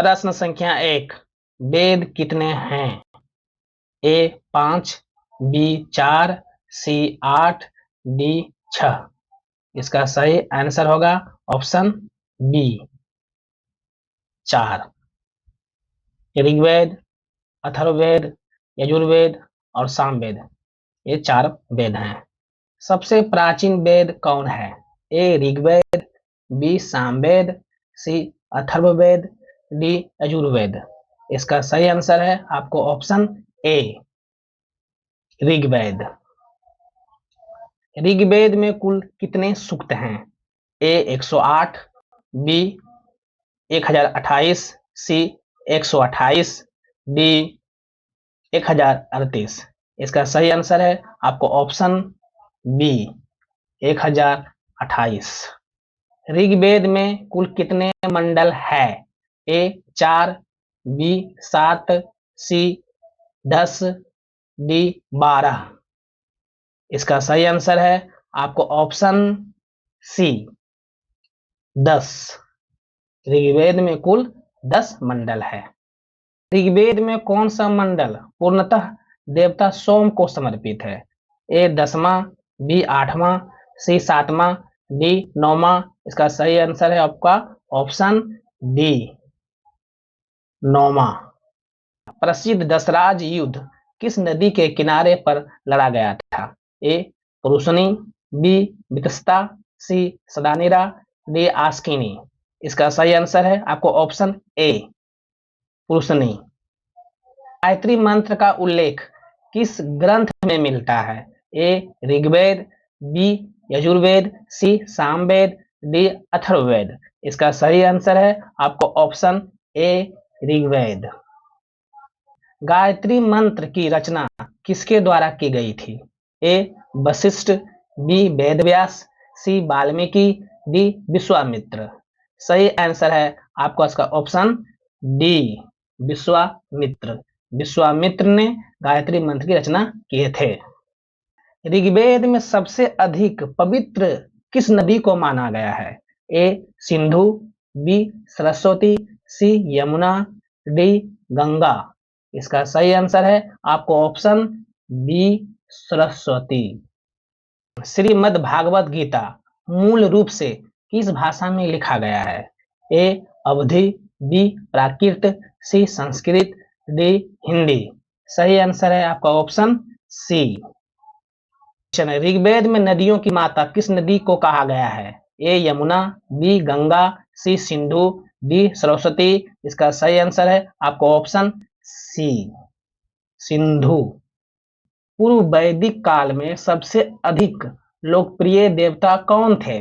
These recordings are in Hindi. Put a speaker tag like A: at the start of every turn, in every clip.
A: प्रश्न संख्या 1, वेद कितने हैं? ए 5, बी 4, सी 8, डी 6। इसका सही आंसर होगा ऑप्शन बी 4। ऋग्वेद, अथर्ववेद, यजुर्वेद और सामवेद, ये 4 वेद हैं। सबसे प्राचीन वेद कौन है? A Rigveda, B Samaveda, C Atharvaveda, D Yajurveda. इसका सही आंसर है आपको ऑप्शन ए ऋग्वेद। ऋग्वेद में कुल कितने सूक्त हैं? ए 108, बी 1028, सी 128, डी 1038। इसका सही आंसर है आपको ऑप्शन बी 1028। ऋग्वेद में कुल कितने मंडल है? ए 4, बी 7, सी 10, डी 12। इसका सही आंसर है आपको ऑप्शन सी 10। ऋग्वेद में कुल 10 मंडल है। ऋग्वेद में कौन सा मंडल पूर्णतः देवता सोम को समर्पित है? ए 10वां, बी 8वां, सी 7वां, डी 9वां। इसका सही आंसर है आपका ऑप्शन डी 9वां। प्रसिद्ध दशराज युद्ध किस नदी के किनारे पर लड़ा गया था? ए पुरुषनी, बी वितस्ता, सी सदानीरा, डी आस्किनी। इसका सही आंसर है आपको ऑप्शन ए पुरुषनी। गायत्री मंत्र का उल्लेख किस ग्रंथ में मिलता है? A Rigveda, B Yajurveda, C Samaveda, D Atharvaveda. इसका सही आंसर है आपको ऑप्शन ए ऋग्वेद। गायत्री मंत्र की रचना किसके द्वारा की गई थी? ए वशिष्ठ, बी वेदव्यास, सी वाल्मीकि, डी विश्वामित्र। सही आंसर है आपका इसका ऑप्शन डी विश्वामित्र। विश्वामित्र ने गायत्री मंत्र की रचना किए थे। ऋग्वेद में सबसे अधिक पवित्र किस नदी को माना गया है? ए सिंधु, बी सरस्वती, सी यमुना, डी गंगा। इसका सही आंसर है आपको ऑप्शन बी सरस्वती। श्रीमद् भागवत गीता मूल रूप से किस भाषा में लिखा गया है? ए अवधी, बी प्राकृत, सी संस्कृत, डी हिंदी। सही आंसर है आपका ऑप्शन सी। ऋग्वेद में नदियों की माता किस नदी को कहा गया है? A Yamuna, B Ganga, C Sindhu, D Saraswati. इसका सही आंसर है आपको ऑप्शन सी सिंधु। पूर्व वैदिक काल में सबसे अधिक लोकप्रिय देवता कौन थे?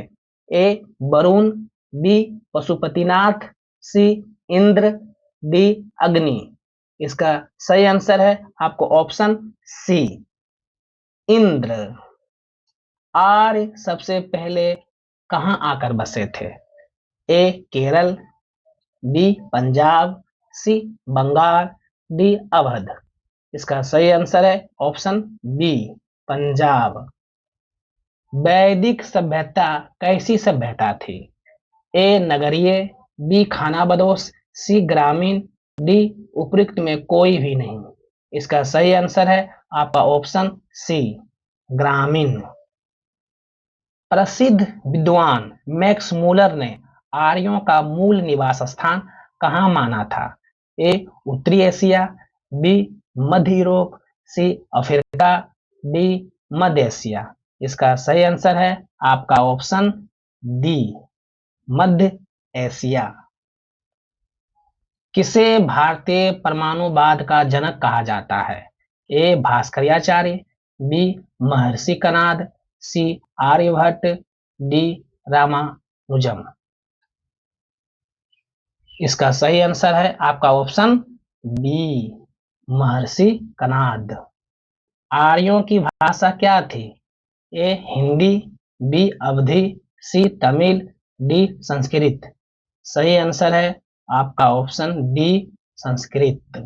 A: ए वरुण, बी पशुपतिनाथ, सी इंद्र, डी अग्नि। इसका सही आंसर है आपको ऑप्शन सी इंद्र। आर्य सबसे पहले कहां आकर बसे थे? ए केरल, बी पंजाब, सी बंगाल, डी अवध। इसका सही आंसर है ऑप्शन बी पंजाब। वैदिक सभ्यता कैसी सभ्यता थी? ए नगरीय, बी खानाबदोश, सी ग्रामीण, डी उपयुक्त में कोई भी नहीं। इसका सही आंसर है आपका ऑप्शन सी ग्रामीण। प्रसिद्ध विद्वान मैक्स मूलर ने आर्यों का मूल निवास स्थान कहाँ माना था? ए उत्तरी एशिया, बी मध्य यूरोप, सी अफ्रीका, डी मध्य एशिया। इसका सही आंसर है आपका ऑप्शन डी मध्य एशिया। किसे भारतीय परमाणुवाद का जनक कहा जाता है? ए भास्कराचार्य, बी महर्षि कणाद, सी आर्यभट्ट, डी रामानुजम। इसका सही आंसर है आपका ऑप्शन बी महर्षि कणाद। आर्यों की भाषा क्या थी? ए हिंदी, बी अवधी, सी तमिल, डी संस्कृत। सही आंसर है आपका ऑप्शन डी संस्कृत।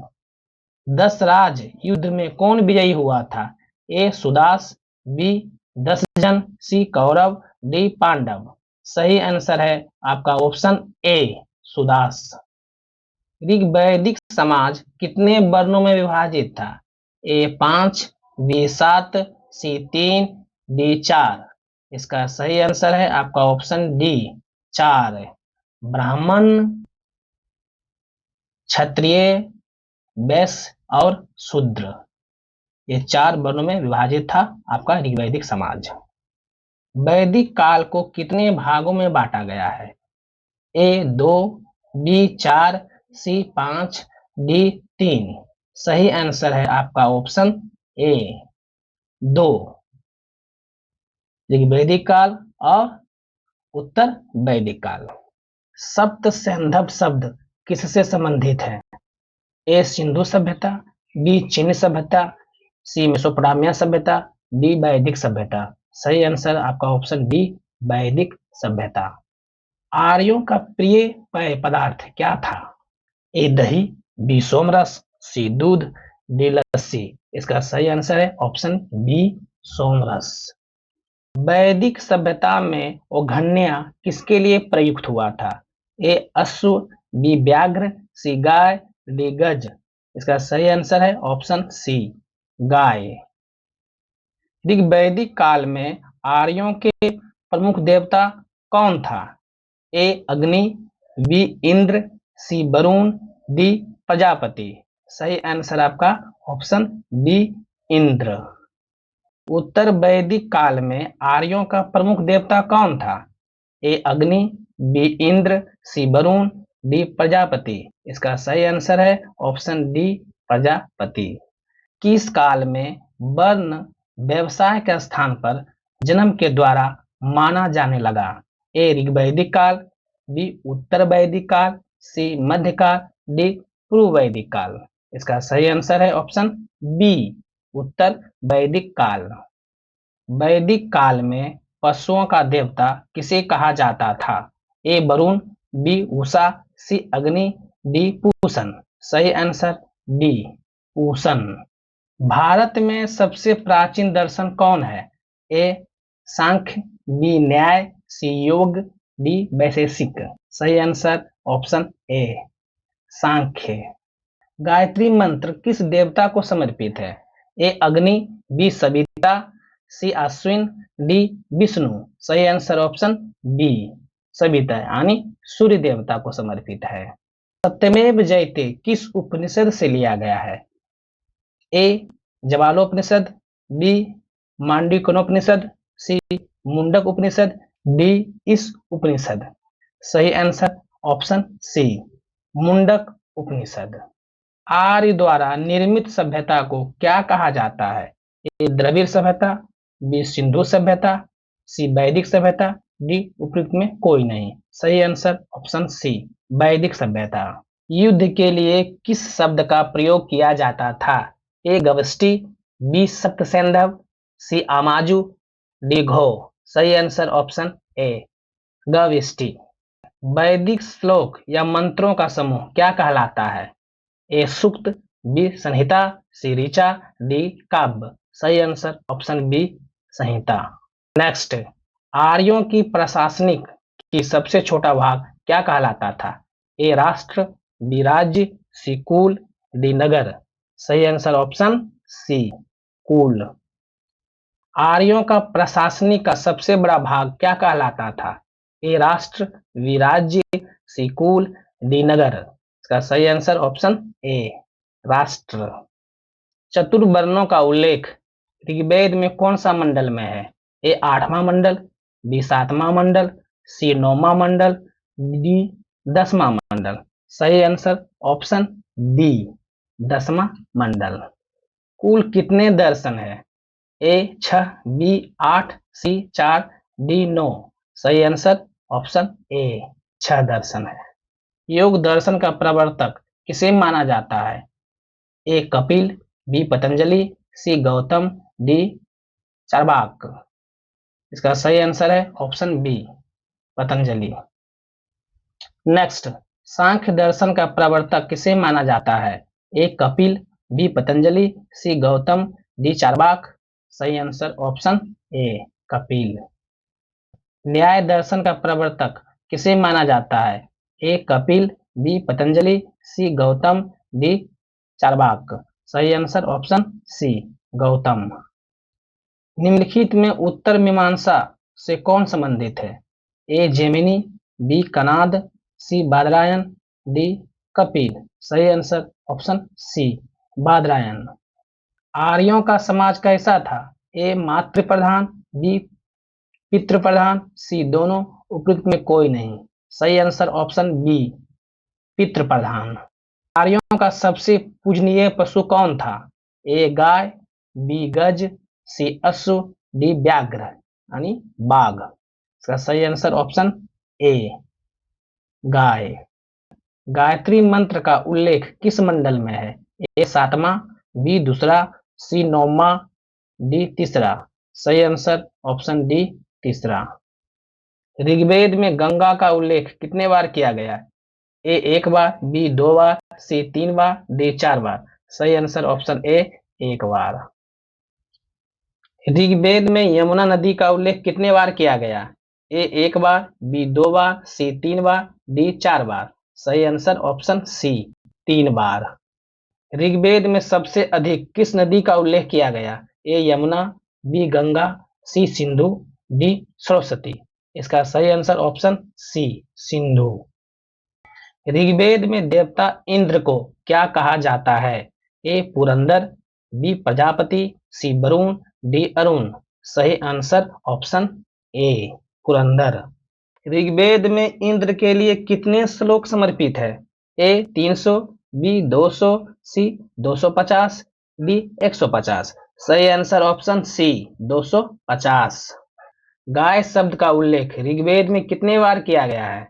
A: 10 राज युद्ध में कौन विजयी हुआ था? ए सुदास, बी 10 जन, सी कौरव, डी पांडव। सही आंसर है आपका ऑप्शन ए सुदास। ऋग्वैदिक समाज कितने वर्णों में विभाजित था? ए 5, बी 7, सी 3, डी 4। इसका सही आंसर है आपका ऑप्शन डी 4। ब्राह्मण, क्षत्रिय, वैश्य और शूद्र, ये 4 वर्णों में विभाजित था आपका ऋग्वैदिक समाज। वैदिक काल को कितने भागों में बांटा गया है? ए 2, बी 4, सी 5, डी 3। सही आंसर है आपका ऑप्शन ए 2, ऋग्वैदिक काल और उत्तर वैदिक काल। सप्त सैंधव शब्द किससे संबंधित है? ए सिंधु सभ्यता, बी चीन सभ्यता, सी मेसोपोटामिया सभ्यता, डी वैदिक सभ्यता। सही आंसर आपका ऑप्शन डी वैदिक सभ्यता। आर्यों का प्रिय पेय पदार्थ क्या था? ए दही, बी सोमरस, सी दूध, डी लस्सी। इसका सही आंसर है ऑप्शन बी सोमरस। वैदिक सभ्यता में औघन्या किसके लिए प्रयुक्त हुआ था? ए अश्व, बी व्याघ्र, सी गाय, डी गज। इसका सही आंसर है ऑप्शन सी गाय। ऋग्वैदिक काल में आर्यों के प्रमुख देवता कौन था? ए अग्नि, बी इंद्र, सी वरुण, डी प्रजापति। सही आंसर आपका ऑप्शन बी इंद्र। उत्तर वैदिक काल में आर्यों का प्रमुख देवता कौन था? ए अग्नि, बी इंद्र, सी वरुण, डी प्रजापति। इसका सही आंसर है ऑप्शन डी प्रजापति। किस काल में वर्ण व्यवसाय के स्थान पर जन्म के द्वारा माना जाने लगा? ए ऋग्वैदिक काल, बी उत्तर वैदिक काल, सी मध्यकाल, डी पूर्व वैदिक काल। इसका सही आंसर है ऑप्शन बी उत्तर वैदिक काल। वैदिक काल में पशुओं का देवता किसे कहा जाता था? ए वरुण, बी उषा, सी अग्नि, डी पूषण। सही आंसर डी पूषण। भारत में सबसे प्राचीन दर्शन कौन है? ए सांख्य, बी न्याय, सी योग, डी वैशेषिक। सही आंसर ऑप्शन ए सांख्य। गायत्री मंत्र किस देवता को समर्पित है? ए अग्नि, बी सविता, सी अश्विन, डी विष्णु। सही आंसर ऑप्शन बी सविता यानी सूर्य देवता को समर्पित है। सत्यमेव जयते किस उपनिषद से लिया गया है? ए जवालोपनिषद, बी मांडूक्योपनिषद, सी मुंडक उपनिषद, डी इस उपनिषद। सही आंसर ऑप्शन सी मुंडक उपनिषद। आर्य द्वारा निर्मित सभ्यता को क्या कहा जाता है? ए द्रविड़ सभ्यता, बी सिंधु सभ्यता, सी वैदिक सभ्यता, डी उपयुक्त में कोई नहीं। सही आंसर ऑप्शन सी वैदिक सभ्यता। युद्ध के लिए किस शब्द का प्रयोग किया जाता था? ए गवष्टि, बी सप्त सैंधव, सी आमाजु, डी घो। सही आंसर ऑप्शन ए गविष्टि। वैदिक श्लोक या मंत्रों का समूह क्या कहलाता है? ए सूक्त, बी संहिता, सी ऋचा, डी काव्य। सही आंसर ऑप्शन बी संहिता। नेक्स्ट, आर्यों की प्रशासनिक की सबसे छोटा भाग क्या कहलाता था? ए राष्ट्र, बी राज्य, सी कुल, डी नगर। सही आंसर ऑप्शन सी कुल। आर्यों का प्रशासनिक का सबसे बड़ा भाग क्या कहलाता था? ए राष्ट्र, बी राज्य, सी कुल, डी नगर। इसका सही आंसर ऑप्शन ए राष्ट्र। चतुर्वर्णों का उल्लेख ऋग्वेद में कौन सा मंडल में है? ए 8वां मंडल, बी 7वां मंडल, सी 9वां मंडल, डी 10वां मंडल। सही आंसर ऑप्शन डी 10वां मंडल। कुल कितने दर्शन है? ए 6, बी 8, सी 4, डी 9। सही आंसर ऑप्शन ए 6 दर्शन है। योग दर्शन का प्रवर्तक किसे माना जाता है? ए कपिल, बी पतंजलि, सी गौतम, डी चार्वाक। इसका सही आंसर है ऑप्शन बी पतंजलि। नेक्स्ट, सांख्य दर्शन का प्रवर्तक किसे माना जाता है? ए कपिल, बी पतंजलि, सी गौतम, डी चार्वाक। सही आंसर ऑप्शन ए कपिल। न्याय दर्शन का प्रवर्तक किसे माना जाता है? ए कपिल, बी पतंजलि, सी गौतम, डी चार्वाक। सही आंसर ऑप्शन सी गौतम। निम्नलिखित में उत्तर मीमांसा से कौन संबंधित है? ए जेमिनी, बी कनाद, सी बादरायन, डी कपिल। सही आंसर ऑप्शन सी बादरायन। आर्यों का समाज कैसा था? ए मातृ प्रधान, बी पितृ प्रधान, सी दोनों, उपयुक्त में कोई नहीं। सही आंसर ऑप्शन बी पितृ प्रधान। आर्यों का सबसे पूजनीय पशु कौन था? ए गाय, बी गज, सी अश्व, डी व्याघ्र यानी बाघ। इसका सही आंसर ऑप्शन ए गाय। गायत्री मंत्र का उल्लेख किस मंडल में है? ए सातवां, बी दूसरा, सी नौवां, डी तीसरा। सही आंसर ऑप्शन डी तीसरा। ऋग्वेद में गंगा का उल्लेख कितने बार किया गया है? ए एक बार, बी दो बार, सी तीन बार, डी चार बार। सही आंसर ऑप्शन ए एक बार। ऋग्वेद में यमुना नदी का उल्लेख कितने बार किया गया? ए एक बार, बी दो बार, सी तीन बार, डी चार बार। सही आंसर ऑप्शन सी तीन बार। ऋग्वेद में सबसे अधिक किस नदी का उल्लेख किया गया? A Yamuna, B Ganga, C Sindhu, D Saraswati. इसका सही answer option C Sindhu. Rigveda में देवता इंद्र को क्या कहा जाता है? A Purandar, B Prajapati, C Varun, D Arun. सही answer option A Purandar. Rigveda में इंद्र के लिए कितने श्लोक समर्पित है? A 300, B 200, C 250, D 150। सही आंसर ऑप्शन सी 250। गाय शब्द का उल्लेख ऋग्वेद में कितने बार किया गया है?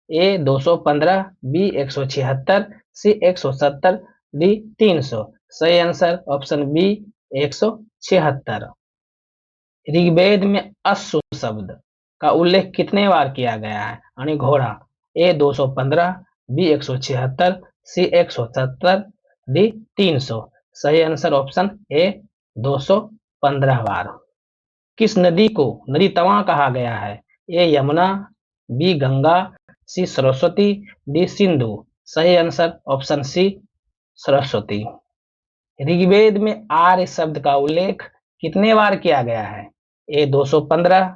A: ए 215, बी 176, सी 170, डी 300। सही आंसर ऑप्शन बी 176। ऋग्वेद में अश्व शब्द का उल्लेख कितने बार किया गया है यानी घोड़ा? ए 215, बी 176, सी 170, डी 300। सही आंसर ऑप्शन ए 215 बार। किस नदी को नदी तवा कहा गया है? A Yamuna, B Ganga, C Saraswati, D Sindhu. सही answer option C Saraswati. Rigveda में आर्य शब्द का उल्लेख कितने बार किया गया है? ए 215,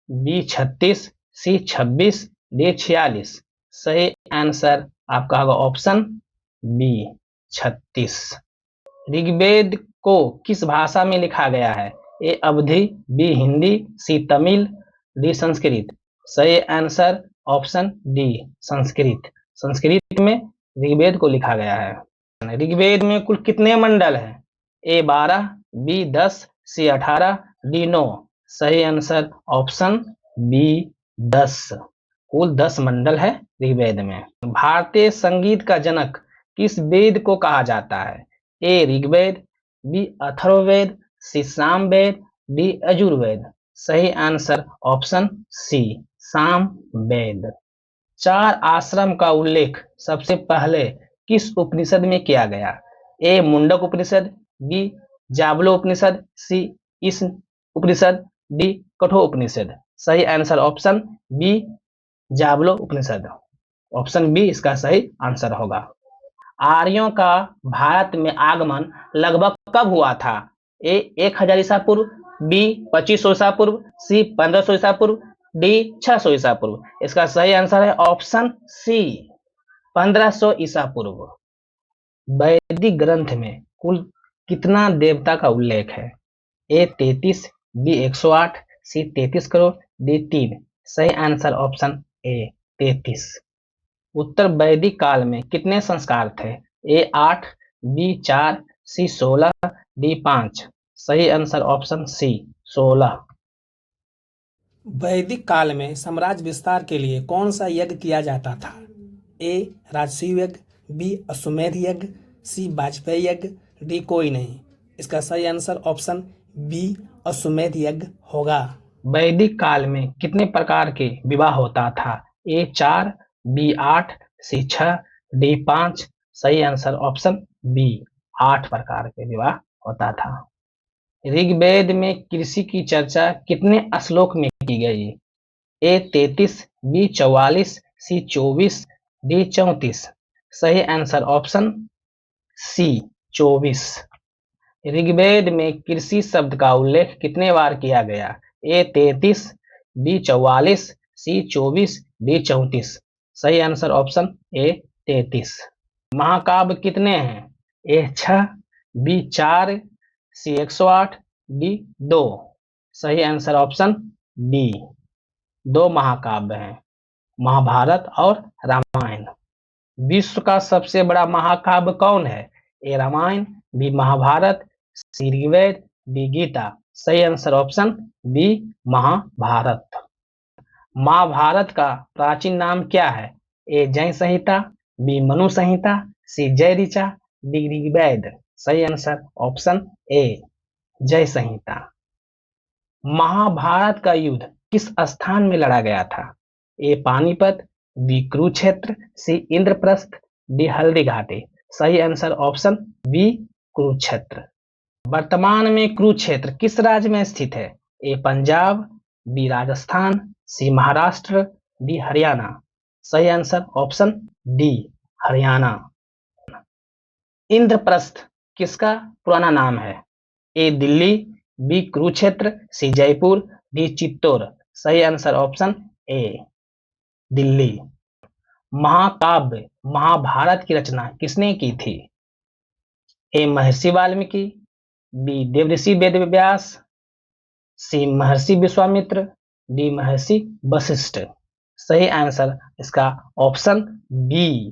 A: बी 36, सी 26, डी 46। सही आंसर आपका होगा ऑप्शन बी 36। ऋग्वेद को किस भाषा में लिखा गया है? ए अवधी, बी हिंदी, सी तमिल, डी संस्कृत। सही answer option D Sanskrit. Sanskrit में ऋग्वेद को लिखा गया है। ऋग्वेद में कुल कितने मंडल हैं? ए 12, बी 10, सी 18, डी 9। सही आंसर ऑप्शन बी 10। कुल 10 मंडल है ऋग्वेद में। भारतीय संगीत का जनक किस वेद को कहा जाता है? A Rigveda, B Atharvaveda, C Samaveda, D Yajurveda. सही आंसर ऑप्शन सी सामवेद। चार आश्रम का उल्लेख सबसे पहले किस उपनिषद में किया गया? ए मुंडक उपनिषद, बी जाबलो उपनिषद, सी इस उपनिषद, डी कठोपनिषद। सही आंसर ऑप्शन बी जाबलो उपनिषद। ऑप्शन बी इसका सही आंसर होगा। आर्यों का भारत में आगमन लगभग कब हुआ था? ए 1000 ईसा पूर्व, बी 2500 ईसा पूर्व, सी 1500 ईसा पूर्व, डी 600 ईसा पूर्व। इसका सही आंसर है ऑप्शन सी 1500 ईसा पूर्व। वैदिक ग्रंथ में कुल कितना देवता का उल्लेख है? ए 33, बी 108, सी 33 करोड़, डी 3। सही आंसर ऑप्शन ए 33। उत्तर वैदिक काल में कितने संस्कार थे? ए 8, बी 4, सी 16, डी 5। सही आंसर ऑप्शन सी 16। वैदिक काल में साम्राज्य विस्तार के लिए कौन सा यज्ञ किया जाता था? ए राजसूय यज्ञ, बी अश्वमेध यज्ञ, सी वाजपेयी यज्ञ, डी कोई नहीं। इसका सही आंसर ऑप्शन बी अश्वमेध यज्ञ होगा। वैदिक काल में कितने प्रकार के विवाह होता था? ए 4, बी 8, सी 6, डी 5। सही आंसर ऑप्शन बी 8 प्रकार के विवाह होता था। ऋग्वेद में कृषि की चर्चा कितने श्लोक में की गई? ए 33, बी 44, सी 24, डी 34। सही आंसर ऑप्शन सी 24। ऋग्वेद में कृषि शब्द का उल्लेख कितने बार किया गया? ए 33, बी 44, सी 24, डी 34। सही आंसर ऑप्शन ए 33। महाकाव्य कितने हैं? ए 6, बी 4, सी 108, डी 2। सही आंसर ऑप्शन डी 2 महाकाव्य हैं, महाभारत और रामायण। विश्व का सबसे बड़ा महाकाव्य कौन है? A Ramayana, B Mahabharata, C Rigveda, D Gita. सही answer option B Mahabharata. Mahabharata का प्राचीन नाम क्या है? ए जय संहिता, बी मनु संहिता, सी जय ऋचा, डी ऋग्वेद। सही आंसर ऑप्शन ए जय संहिता। महाभारत का युद्ध किस स्थान में लड़ा गया था? ए पानीपत, बी कुरुक्षेत्र, सी इंद्रप्रस्थ, डी हल्दी घाटी। सही आंसर ऑप्शन बी कुरुक्षेत्र। वर्तमान में कुरुक्षेत्र किस राज्य में स्थित है? ए पंजाब, बी राजस्थान, सी महाराष्ट्र, डी हरियाणा। सही answer option D Haryana. Indraprastha किसका पुराना नाम है? ए दिल्ली, बी कुरुक्षेत्र, सी जयपुर, डी चित्तौड़। सही आंसर ऑप्शन ए दिल्ली। महाकाव्य महाभारत की रचना किसने की थी? ए महर्षि वाल्मीकि, बी देवऋषि वेदव्यास, सी महर्षि विश्वामित्र, डी महर्षि वशिष्ठ। सही आंसर इसका ऑप्शन बी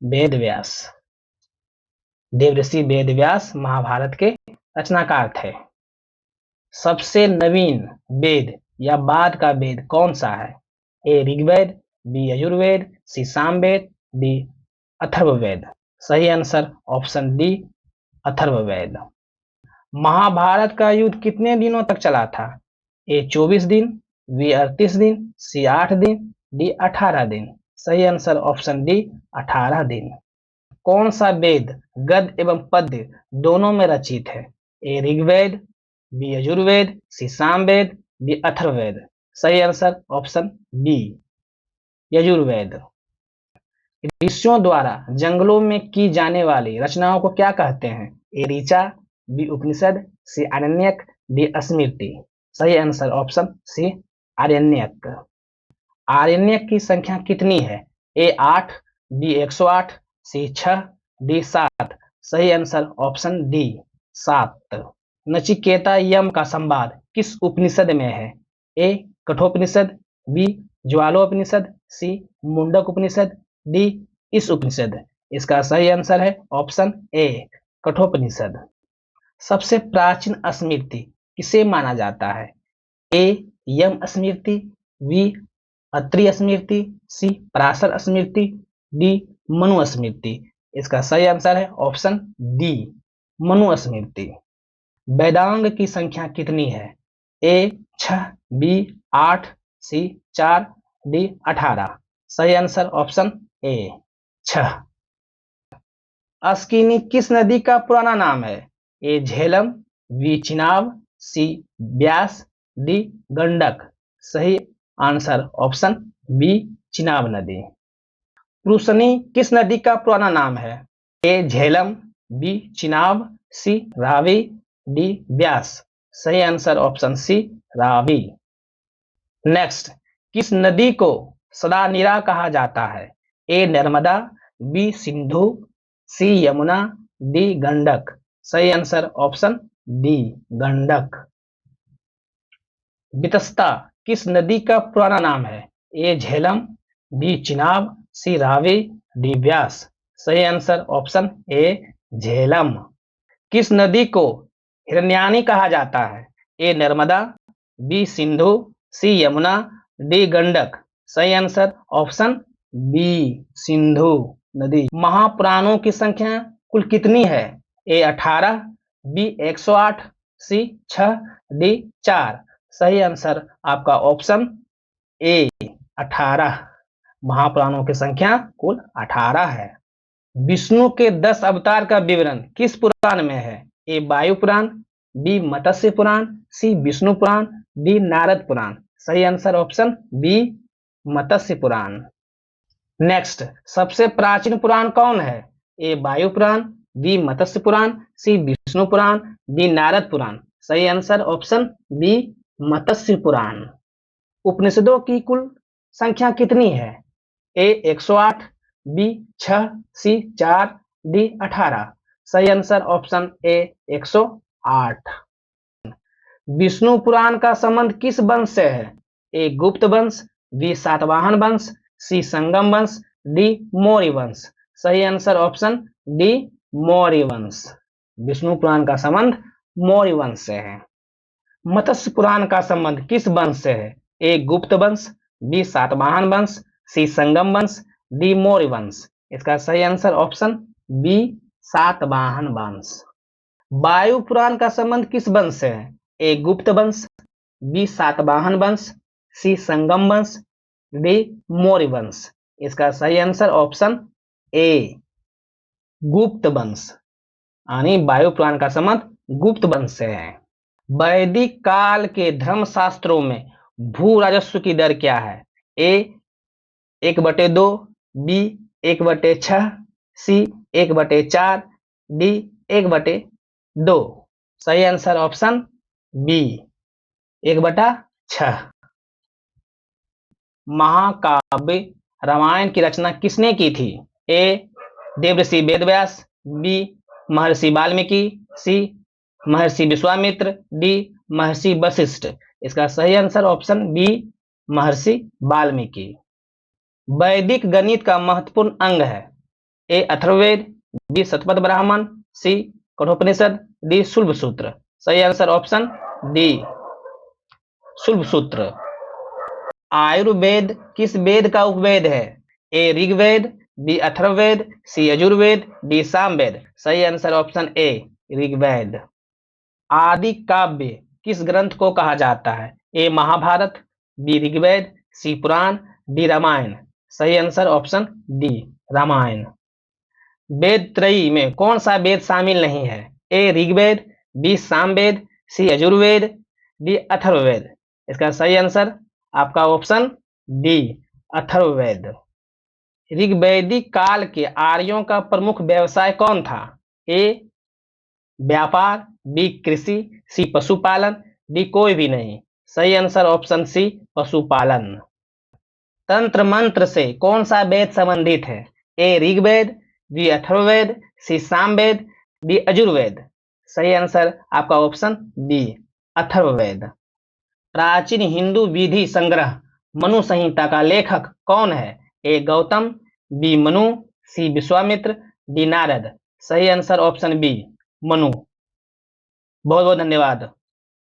A: वेदव्यास। देवऋषि वेदव्यास महाभारत के रचनाकार थे। सबसे नवीन वेद या बाद का वेद कौन सा है? A Rigveda, B Yajurveda, C Samaveda, D Atharvaveda. सही answer option D Atharvaveda. Mahabharata का युद्ध कितने दिनों तक चला था? ए 24 दिन, बी 38 दिन, सी 8 दिन, डी 18 दिन। सही आंसर ऑप्शन डी 18 दिन। कौन सा वेद गद्य एवं पद्य दोनों में रचित है? A Rigveda, B Yajurveda, C Samaveda, D Atharvaveda. सही आंसर ऑप्शन बी यजुर्वेद। ऋषियों द्वारा जंगलों में की जाने वाली रचनाओं को क्या कहते हैं? ए ऋचा, बी उपनिषद, सी आरण्यक, डी स्मृति। सही आंसर ऑप्शन सी आरण्यक। आरण्यक की संख्या कितनी है? ए 8, बी 108, सी 6, डी 7। सही आंसर ऑप्शन डी 7। नचिकेता यम का संवाद किस उपनिषद में है? ए कठोपनिषद, बी ज्वालोपनिषद, सी मुंडक उपनिषद, डी इस उपनिषद। इसका सही आंसर है ऑप्शन ए कठोपनिषद। सबसे प्राचीन स्मृति किसे माना जाता है? ए यम स्मृति, बी अत्रि स्मृति, सी पराशर स्मृति, डी मनु स्मृति। इसका सही आंसर है ऑप्शन डी मनु स्मृति। वेदांग की संख्या कितनी है? ए 6, बी 8, सी 4, डी 18। सही आंसर ऑप्शन ए 6। अस्किनी किस नदी का पुराना नाम है? A Jhelum, B Chenab, C Beas, D Gandak. सही आंसर ऑप्शन बी चिनाब नदी। पुरुषनी किस नदी का पुराना नाम है? A Jhelum, B Chenab, C Ravi, D Beas. सही answer option C Ravi. Next, किस नदी को सदा नीरा कहा जाता है? A Narmada, B Sindhu, C Yamuna, D Gandak. सही answer option D Gandak. Vitasta किस नदी का पुराना नाम है? A Jhelum, B Chenab, C Ravi, D Beas. सही आंसर ऑप्शन ए झेलम। किस नदी को हिरण्यानी कहा जाता है? A Narmada, B Sindhu, C Yamuna, D Gandak. सही आंसर ऑप्शन बी सिंधु नदी। महापुराणों की संख्या कुल कितनी है? ए 18, बी 108, सी 6, डी 4। सही आंसर आपका ऑप्शन ए 18। महापुराणों की संख्या कुल 18 है। विष्णु के 10 अवतार का विवरण किस पुराण में है? ए वायु पुराण, बी मत्स्य पुराण, सी विष्णु पुराण, डी नारद पुराण। सही आंसर ऑप्शन बी मत्स्य पुराण। नेक्स्ट, सबसे प्राचीन पुराण कौन है? ए वायु पुराण, बी मत्स्य पुराण, सी विष्णु पुराण, डी नारद पुराण। सही आंसर ऑप्शन बी मत्स्य पुराण। उपनिषदों की कुल संख्या कितनी है? ए 108, बी 6, सी 4, डी 18। सही आंसर ऑप्शन ए 108। विष्णु पुराण का संबंध किस वंश से है? ए गुप्त वंश, बी सातवाहन वंश, सी संगम वंश, डी मौर्य वंश। सही आंसर ऑप्शन डी मौर्य वंश। विष्णु पुराण का संबंध मौर्य वंश से है। मत्स्य पुराण का संबंध किस वंश से है? ए गुप्त वंश, बी सातवाहन वंश, सी संगम वंश, डी मौर्य वंश। इसका सही आंसर ऑप्शन बी सातवाहन वंश। वायु पुराण का संबंध किस वंश से है? ए गुप्त वंश, बी सातवाहन वंश, सी संगम वंश, डी मौर्य वंश। इसका सही आंसर ऑप्शन ए गुप्त वंश, यानी वायु पुराण का संबंध गुप्त वंश से है। वैदिक काल के धर्मशास्त्रों में भू राजस्व की दर क्या है? ए 1/2, बी 1/6, सी 1/4, डी 1/2। सही आंसर ऑप्शन बी 1/6। महाकाव्य रामायण की रचना किसने की थी? ए देवऋषि वेदव्यास, बी महर्षि वाल्मीकि, सी महर्षि विश्वामित्र, डी महर्षि वशिष्ठ। इसका सही आंसर ऑप्शन बी महर्षि वाल्मीकि। वैदिक गणित का महत्वपूर्ण अंग है? ए अथर्ववेद, बी शतपथ ब्राह्मण, सी कठोपनिषद, डी शुल्ब सूत्र। सही आंसर ऑप्शन डी शुल्ब सूत्र। आयुर्वेद किस वेद का उपवेद है? A Rigveda, B Atharvaveda, C Yajurveda, D Samaveda. सही आंसर ऑप्शन ए ऋग्वेद। आदि काव्य किस ग्रंथ को कहा जाता है? ए महाभारत, बी ऋग्वेद, सी पुराण, डी रामायण। सही आंसर ऑप्शन डी रामायण। वेद त्रयी में कौन सा वेद शामिल नहीं है? A Rigveda, B Samaveda, C Yajurveda, D Atharvaveda. इसका सही आंसर आपका ऑप्शन डी अथर्ववेद। ऋग्वैदिक काल के आर्यों का प्रमुख व्यवसाय कौन था? ए व्यापार, बी कृषि, सी पशुपालन, डी कोई भी नहीं। सही आंसर ऑप्शन सी पशुपालन। तंत्र मंत्र से कौन सा वेद संबंधित है? A Rigveda, B Atharvaveda, C Samaveda, D Yajurveda. सही आंसर आपका ऑप्शन बी अथर्ववेद। प्राचीन हिंदू विधि संग्रह मनु संहिता का लेखक कौन है? ए गौतम, बी मनु, सी विश्वामित्र, डी नारद। सही आंसर ऑप्शन बी मनु। बहुत बहुत धन्यवाद।